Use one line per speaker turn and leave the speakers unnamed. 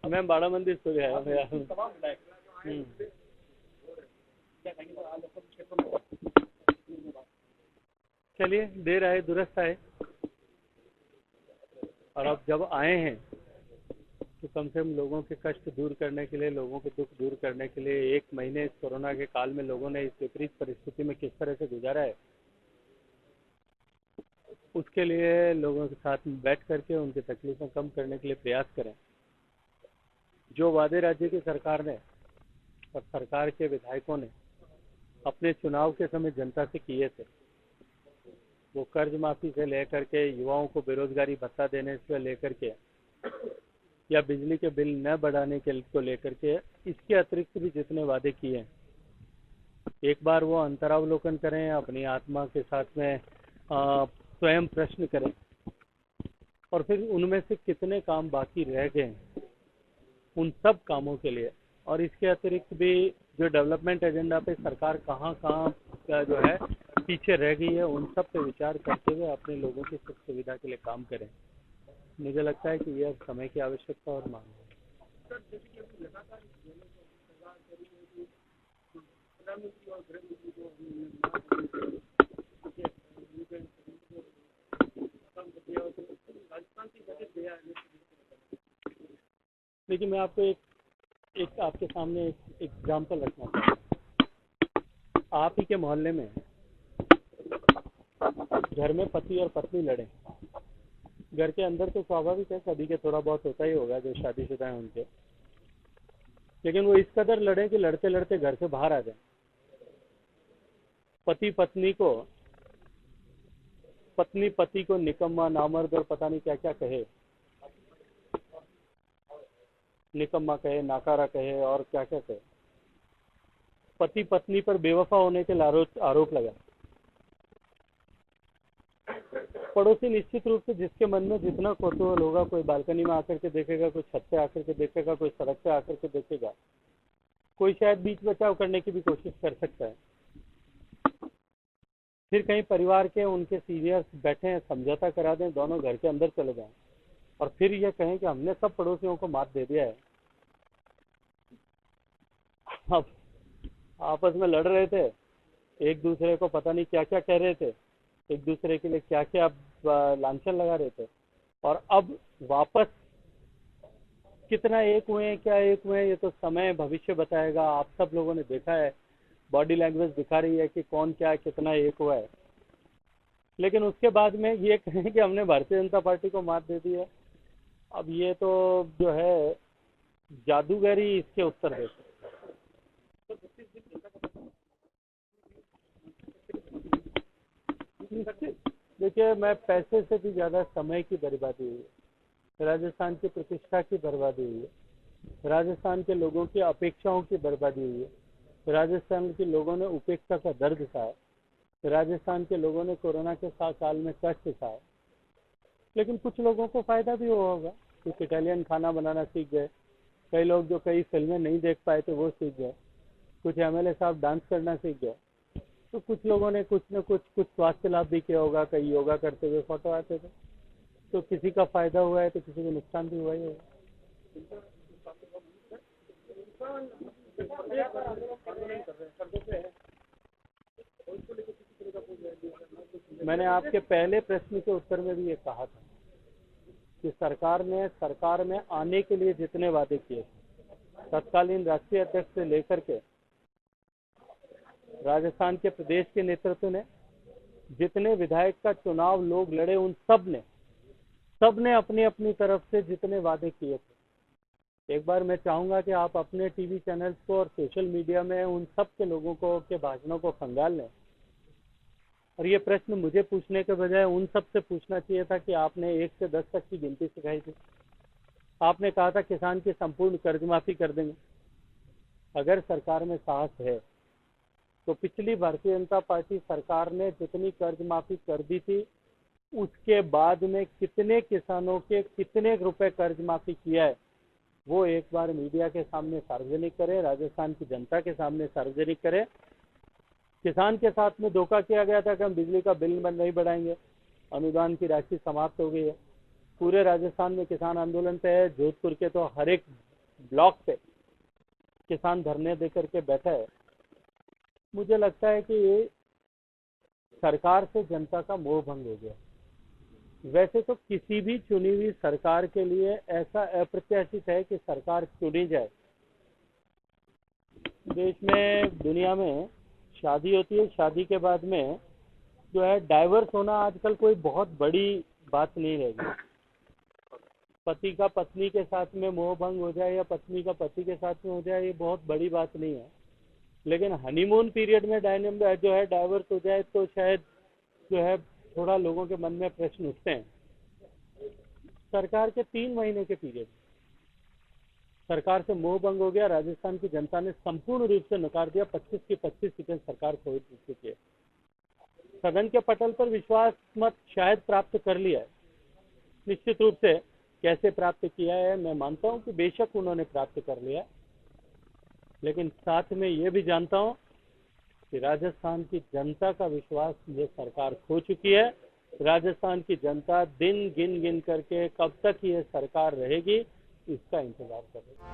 मैं बाड़ा मंदिर से गया हूँ यार। चलिए, देर आए दुरुस्त आए। और अब जब आए हैं तो कम से कम लोगों के कष्ट दूर करने के लिए, लोगों के दुख दूर करने के लिए, 1 महीने इस कोरोना के काल में लोगों ने इस विपरीत परिस्थिति में किस तरह से गुजारा है, उसके लिए लोगों के साथ बैठ करके उनकी तकलीफें कम करने के लिए प्रयास करें। जो वादे राज्य की सरकार ने और सरकार के विधायकों ने अपने चुनाव के समय जनता से किए थे, वो कर्ज माफी से लेकर के युवाओं को बेरोजगारी भत्ता देने से लेकर के या बिजली के बिल न बढ़ाने के को लेकर के, इसके अतिरिक्त भी जितने वादे किए हैं, एक बार वो अंतरावलोकन करें, अपनी आत्मा के साथ में स्वयं प्रश्न करें और फिर उनमें से कितने काम बाकी रह गए उन सब कामों के लिए, और इसके अतिरिक्त भी जो डेवलपमेंट एजेंडा पे सरकार कहाँ कहाँ जो है पीछे रह गई है, उन सब पे विचार करते हुए अपने लोगों की सुख सुविधा के लिए काम करें। मुझे लगता है कि यह समय की आवश्यकता और मांग है। देखिए, मैं आपको एक आपके सामने एक एग्जाम्पल रखना चाहता हूँ। आप ही के मोहल्ले में घर में पति और पत्नी लड़े, घर के अंदर तो स्वाभाविक है सभी के थोड़ा बहुत होता ही होगा जो शादीशुदा है उनके, लेकिन वो इस कदर लड़े कि लड़ते लड़ते घर से बाहर आ जाए। पति पति को निकम्मा, नामर्द और पता नहीं क्या क्या कहे, निकम्मा कहे, नाकारा कहे और क्या क्या कहे। पति पत्नी पर बेवफा होने के आरोप लगा। पड़ोसी निश्चित रूप से जिसके मन में जितना कौतूहल होगा, कोई बालकनी में आकर के देखेगा, कोई छत पे आकर के देखेगा, कोई सड़क पे आकर के देखेगा, कोई शायद बीच बचाव करने की भी कोशिश कर सकता है। फिर कहीं परिवार के उनके सीनियर्स बैठे हैं, समझौता करा दें, दोनों घर के अंदर चले जाएं और फिर ये कहें कि हमने सब पड़ोसियों को मात दे दिया है। अब आपस में लड़ रहे थे, एक दूसरे को पता नहीं क्या क्या कह रहे थे, एक दूसरे के लिए क्या क्या लांछन लगा रहे थे, और अब वापस कितना एक हुए, क्या एक हुए, ये तो समय भविष्य बताएगा। आप सब लोगों ने देखा है, बॉडी लैंग्वेज दिखा रही है कि कौन क्या कितना एक हुआ है। लेकिन उसके बाद में ये कहें कि हमने भारतीय जनता पार्टी को मात दे दी है, अब ये तो जो है जादूगरी इसके उत्तर देते। देखिए, मैं पैसे से भी ज्यादा समय की बर्बादी हुई है, राजस्थान की प्रतिष्ठा की बर्बादी हुई है, राजस्थान के लोगों की अपेक्षाओं की बर्बादी हुई है, राजस्थान के लोगों ने उपेक्षा का दर्द सहा, राजस्थान के लोगों ने कोरोना के काल में कष्ट सहा। लेकिन कुछ लोगों को फायदा भी हुआ होगा, कुछ इटालियन खाना बनाना सीख गए, कई लोग जो कई फिल्में नहीं देख पाए थे वो सीख गए, कुछ एमएलए साहब डांस करना सीख गए, तो कुछ लोगों ने कुछ न कुछ स्वास्थ्य लाभ भी किया होगा, कई योगा करते हुए फोटो आते थे, तो किसी का फायदा हुआ है तो किसी को नुकसान भी हुआ ही होगा। मैंने आपके पहले प्रश्न के उत्तर में भी ये कहा था कि सरकार में आने के लिए जितने वादे किए, तत्कालीन राष्ट्रीय अध्यक्ष से लेकर के राजस्थान के प्रदेश के नेतृत्व ने जितने विधायक का चुनाव लोग लड़े, उन सब ने अपनी अपनी तरफ से जितने वादे किए थे, एक बार मैं चाहूंगा कि आप अपने टीवी चैनल्स को और सोशल मीडिया में उन सब के लोगों को के भाषणों को खंगाल लें, और ये प्रश्न मुझे पूछने के बजाय उन सब से पूछना चाहिए था कि आपने 1 से 10 तक की गिनती सिखाई थी। आपने कहा था किसान की संपूर्ण कर्ज माफी कर देंगे। अगर सरकार में साहस है तो पिछली भारतीय जनता पार्टी सरकार ने जितनी कर्ज माफी कर दी थी, उसके बाद में कितने किसानों के कितने रुपए कर्ज माफी किया है, वो एक बार मीडिया के सामने सार्वजनिक करें, राजस्थान की जनता के सामने सार्वजनिक करें। किसान के साथ में धोखा किया गया था कि हम बिजली का बिल नहीं बढ़ाएंगे, अनुदान की राशि समाप्त हो गई है। पूरे राजस्थान में किसान आंदोलन पे है, जोधपुर के तो हर एक ब्लॉक पे किसान धरने दे करके बैठा है, मुझे लगता है कि ये सरकार से जनता का मोह भंग हो गया। वैसे तो किसी भी चुनी हुई सरकार के लिए ऐसा अप्रत्याशित है कि सरकार चुनी जाए। देश में, दुनिया में शादी होती है, शादी के बाद में जो है डाइवर्स होना आजकल कोई बहुत बड़ी बात नहीं रह गई। पति का पत्नी के साथ में मोह भंग हो जाए या पत्नी का पति के साथ में हो जाए, ये बहुत बड़ी बात नहीं है। लेकिन हनीमून पीरियड में जो है डाइवर्स हो जाए तो शायद जो है थोड़ा लोगों के मन में प्रश्न उठते हैं। सरकार के 3 महीने के पीरियड सरकार से मोह भंग हो गया। राजस्थान की जनता ने संपूर्ण रूप से नकार दिया। 25 की 25 सीटें सरकार खो चुकी है। सदन के पटल पर विश्वास मत शायद प्राप्त कर लिया है। निश्चित रूप से कैसे प्राप्त किया है मैं मानता हूं कि बेशक उन्होंने प्राप्त कर लिया, लेकिन साथ में ये भी जानता हूं कि राजस्थान की जनता का विश्वास ये सरकार खो चुकी है। राजस्थान की जनता दिन गिन गिन करके कब तक ये सरकार रहेगी इसका इंतजार कर रही है।